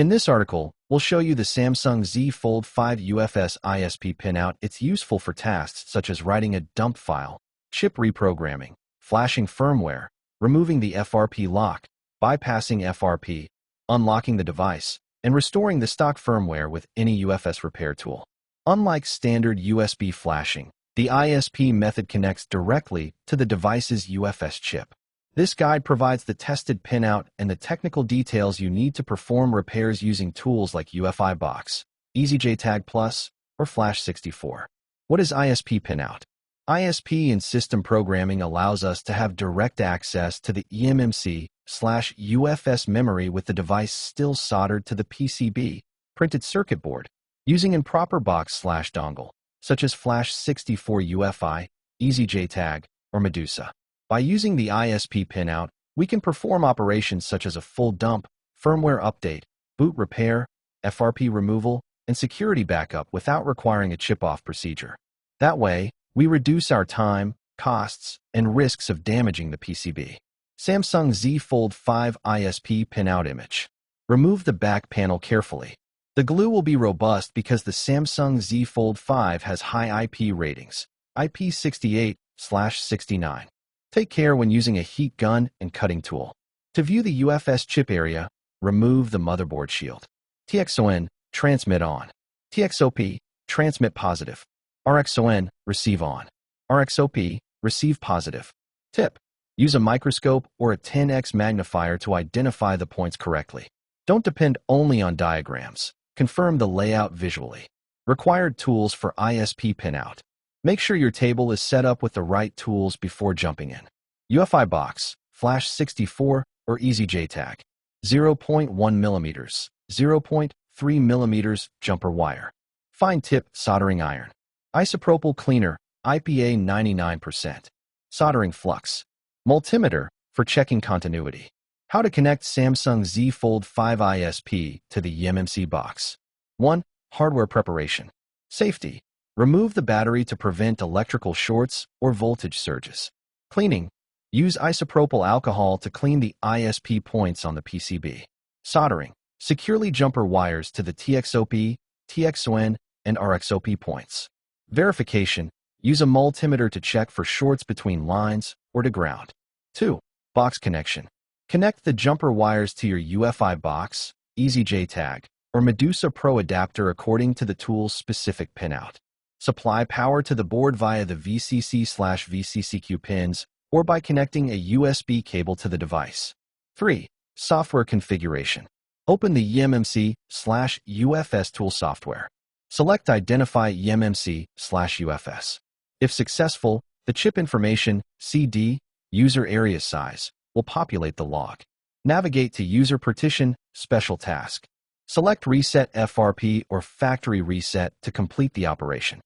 In this article, we'll show you the Samsung Z Fold5 UFS ISP Pinout. It's useful for tasks such as writing a dump file, chip reprogramming, flashing firmware, removing the FRP lock, bypassing FRP, unlocking the device, and restoring the stock firmware with any UFS repair tool. Unlike standard USB flashing, the ISP method connects directly to the device's UFS chip. This guide provides the tested pinout and the technical details you need to perform repairs using tools like UFI Box, EasyJTAG Plus, or Flash64. What is ISP pinout? ISP in system programming allows us to have direct access to the eMMC/UFS memory with the device still soldered to the PCB, printed circuit board, using improper box/dongle, such as Flash64 UFI, EasyJTAG, or Medusa. By using the ISP pinout, we can perform operations such as a full dump, firmware update, boot repair, FRP removal, and security backup without requiring a chip-off procedure. That way, we reduce our time, costs, and risks of damaging the PCB. Samsung Z Fold5 ISP Pinout image. Remove the back panel carefully. The glue will be robust because the Samsung Z Fold5 has high IP ratings, IP68/69. Take care when using a heat gun and cutting tool. To view the UFS chip area, remove the motherboard shield. TXON, transmit on. TXOP, transmit positive. RXON, receive on. RXOP, receive positive. Tip: use a microscope or a 10x magnifier to identify the points correctly. Don't depend only on diagrams. Confirm the layout visually. Required tools for ISP pinout. Make sure your table is set up with the right tools before jumping in. UFI Box, Flash64, or EasyJTAG. 0.1 mm, 0.3 mm jumper wire. Fine tip soldering iron. Isopropyl cleaner, IPA 99%. Soldering flux. Multimeter for checking continuity. How to connect Samsung Z Fold5 ISP to the eMMC box. 1. Hardware preparation. Safety. Remove the battery to prevent electrical shorts or voltage surges. Cleaning. Use isopropyl alcohol to clean the ISP points on the PCB. Soldering. Securely jumper wires to the TXOP, TXON, and RXOP points. Verification. Use a multimeter to check for shorts between lines or to ground. 2. Box connection. Connect the jumper wires to your UFI Box, EasyJTAG, or Medusa Pro adapter according to the tool's specific pinout. Supply power to the board via the VCC/VCCQ pins or by connecting a USB cable to the device. 3. Software configuration. Open the eMMC/UFS tool software. Select Identify eMMC/UFS. If successful, the chip information, CD, user area size, will populate the log. Navigate to User Partition, Special Task. Select Reset FRP or Factory Reset to complete the operation.